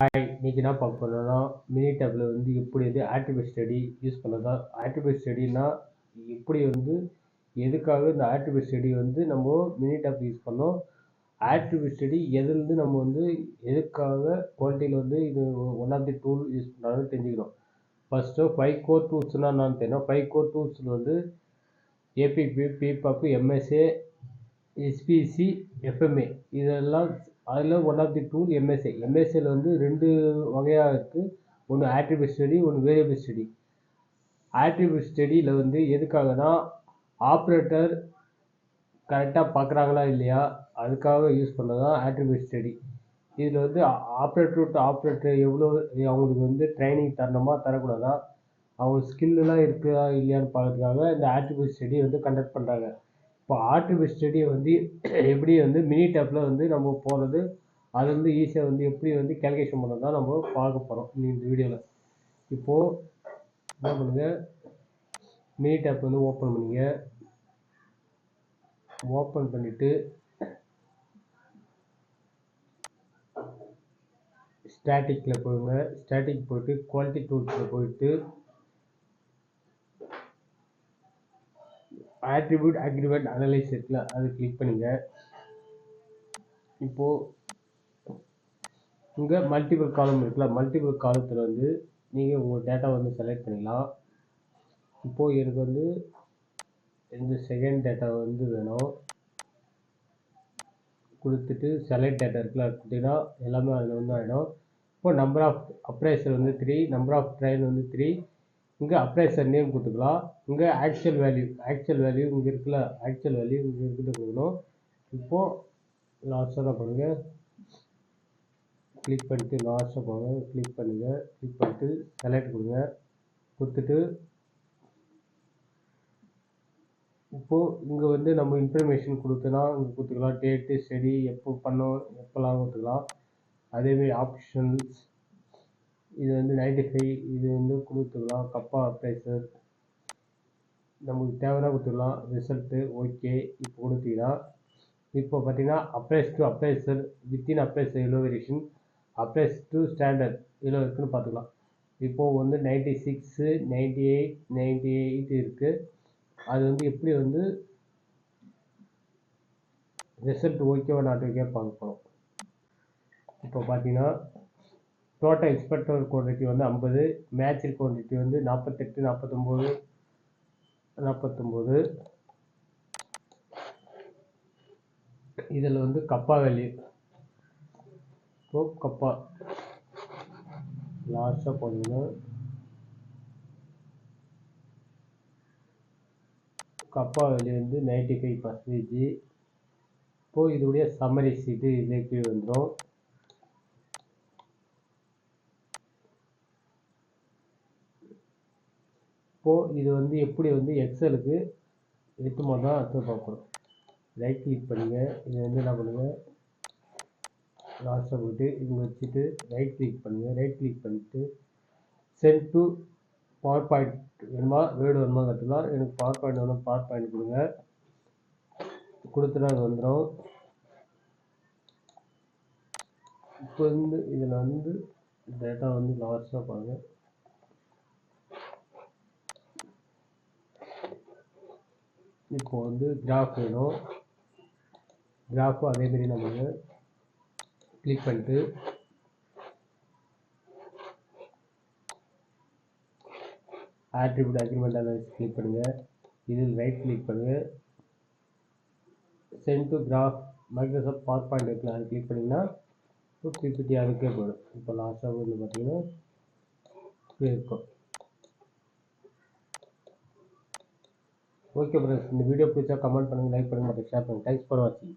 இன்னைக்கு என்ன பார்க்க போறோம்னா மினி டேப்ல வந்து எப்படி வந்து ஆட்ரிபியூட் ஸ்டடி யூஸ் பண்ணதா. ஆட்ரிபியூட் ஸ்டடினா எப்படி வந்து எதுக்காக இந்த ஆட்ரிபியூட் ஸ்டடி வந்து நம்ம மினி டேப் யூஸ் பண்ணோம். ஆட்ரிபியூட் ஸ்டடி எதுலேருந்து நம்ம வந்து எதுக்காக குவாலிட்டியில் வந்து இது one of the tool use பண்ணாலும் தெரிஞ்சுக்கணும். ஃபஸ்ட்டு 5 கோர் டூல்ஸ்னால் என்னன்னு தெரியும். 5 கோர் டூல்ஸில் வந்து ஏபிபி, பிபாப், எம்எஸ்ஏ, எஸ்பிசி, எஃப்எம்ஏ இதெல்லாம் அதில் one of the tool MSA. எம்எஸ்ஏல வந்து 2 வகையாக இருக்குது. ஒன்று ஆட்ரிபியூட் ஸ்டடி, ஒன்று வேரியபிள் ஸ்டடி. ஆட்ரிபியூட் ஸ்டடியில் வந்து எதுக்காகனா ஆப்ரேட்டர் கரெக்டாக பார்க்குறாங்களா இல்லையா அதுக்காக யூஸ் பண்ணது தான் ஆட்ரிபியூட் ஸ்டடி. இதில் வந்து ஆப்ரேட்டர் டு ஆப்ரேட்டர் எவ்வளோ அவங்களுக்கு வந்து ட்ரைனிங் தரணுமா தரக்கூடாதா, அவங்க ஸ்கில்லாம் இருக்குதா இல்லையான்னு பார்க்கறதுக்காக இந்த ஆட்ரிபியூட் ஸ்டடி வந்து கண்டக்ட் பண்ணுறாங்க. இப்போ ஆட்ரிபியூட் ஸ்டடியை வந்து எப்படி வந்து மினி டேப்பில் வந்து நம்ம போகிறது, அது வந்து ஈஸியாக வந்து எப்படி வந்து கேல்குலேஷன் பண்ணது தான் நம்ம பார்க்க போகிறோம் இந்த வீடியோவில். இப்போது என்ன பண்ணுங்க, மினி டேப் வந்து ஓப்பன் பண்ணுங்க. ஓப்பன் பண்ணிவிட்டு ஸ்டாட்டிக்கில் போடுங்க. ஸ்டாட்டிக் போயிட்டு குவாலிட்டி டூல்ஸில் போயிட்டு ஆட்ரிபியூட் அக்ரிமெண்ட் அனலைஸ் இருக்குல்ல அது கிளிக் பண்ணுங்க. இப்போது இங்கே மல்டிபிள் காலம் இருக்குல்ல, மல்டிபிள் காலத்தில் வந்து நீங்கள் உங்கள் டேட்டா வந்து செலக்ட் பண்ணிக்கலாம். இப்போது எனக்கு வந்து இந்த செகண்ட் டேட்டா வந்து வேணும். கொடுத்துட்டு செலக்ட் டேட்டா இருக்குல்ல கொடுத்தீங்கன்னா எல்லாமே அதில் வந்து ஆகிடும். இப்போ நம்பர் ஆஃப் அப்ரைசர் வந்து 3, நம்பர் ஆஃப் ட்ரெயின் வந்து 3. இங்கே அப்ரைசர் நேம் கொடுத்துக்கலாம். இங்கே ஆக்சுவல் வேல்யூ இங்கே இருக்குல்ல, ஆக்சுவல் வேல்யூ இங்கே இருக்கிட்ட கொடுக்கணும். இப்போது லாஸ்ட்டாக தான் பண்ணுங்கள், கிளிக் பண்ணிட்டு லாஸ்ட்டாக போங்க, கிளிக் பண்ணுங்கள். கிளிக் பண்ணிட்டு செலக்ட் கொடுங்க. கொடுத்துட்டு இப்போது இங்கே வந்து நம்ம இன்ஃபர்மேஷன் கொடுத்தோன்னா இங்கே கொடுத்துக்கலாம். டேட்டு ஸ்டடி எப்போ பண்ணோம் எப்போல்லாம் கொடுத்துக்கலாம். அதேமாரி ஆப்ஷன்ஸ் இது வந்து 95 இது வந்து கொடுத்துக்கலாம். கப்பா அப்ரைசர் நமக்கு தேவைன்னா கொடுத்துக்கலாம். ரிசல்ட்டு ஓகே இப்போ கொடுத்தீங்கன்னா இப்போ பார்த்தீங்கன்னா apprise to appraiser, within appraiser எவ்வளோ வேரியேஷன், அப்ரைஸ் டு ஸ்டாண்டர்ட் எவ்வளோ இருக்குன்னு பார்த்துக்கலாம். இப்போது வந்து 96, 98 இருக்குது. அது வந்து எப்படி வந்து ரிசல்ட் ஓகேவா நாட் ஓகே பார்க்க போகிறோம். இப்போ பார்த்தீங்கன்னா டோட்டல் எக்ஸ்பெக்டட் குவான்டிட்டி வந்து 50, மேட்ச் குவான்டிட்டி வந்து 48, 49. இதில் வந்து கப்பா வேல்யூ, இப்போ கப்பா லாஸ்ட்டாக போனீங்கன்னா கப்பா வேல்யூ வந்து 95%. இப்போது இதோடைய சம்மரி சீட்டு இதே கீழே வந்துடும். இப்போது இது வந்து எப்படி வந்து எக்ஸலுக்கு எட்டுமா தான் அடுத்து பார்க்கணும். ரைட் கிளிக் பண்ணுங்கள். இது வந்து என்ன பண்ணுங்கள், லாஸ்ட்டாக போய்ட்டு இங்கே வச்சுட்டு ரைட் கிளிக் பண்ணுங்கள். ரைட் கிளிக் பண்ணிவிட்டு சென்ட் டு பவர் பாயிண்ட் வேணுமா வேர்டு வேணுமா கற்றுக்கலாம். எனக்கு பவர் பாயிண்ட் வேணும், பவர் பாயிண்ட் கொடுங்க. கொடுத்துட்டா அது வந்துடும். இப்போ வந்து இதில் வந்து டேட்டா வந்து லாஸ்ட்டாக பாருங்கள். இப்போ வந்து கிராஃப் வேணும். கிராஃபும் அதேமாரி நம்ம கிளிக் பண்ணிட்டு ஆட்ரிபியூட் அக்ரிமெண்ட் அனலைஸ் கிளிக் பண்ணுங்கள். இதில் ரைட் கிளிக் பண்ணுங்கள். Send to graph Microsoft PowerPoint இருக்குல்ல அது கிளிக் பண்ணிங்கன்னா இப்போ பிபிடி அதுக்கே போயிடும். இப்போ லாஸ்ட்டாக வந்து பார்த்தீங்கன்னா இப்படி இருக்கும். ஓகே ஃப்ரெண்ட்ஸ், இந்த வீடியோ பிடிச்சா கமெண்ட் பண்ணுங்கள், லைக் பண்ணுங்கள், மற்றும் ஷேர் பண்ணுங்கள். தேங்க்ஸ் ஃபார் வாட்சிங்.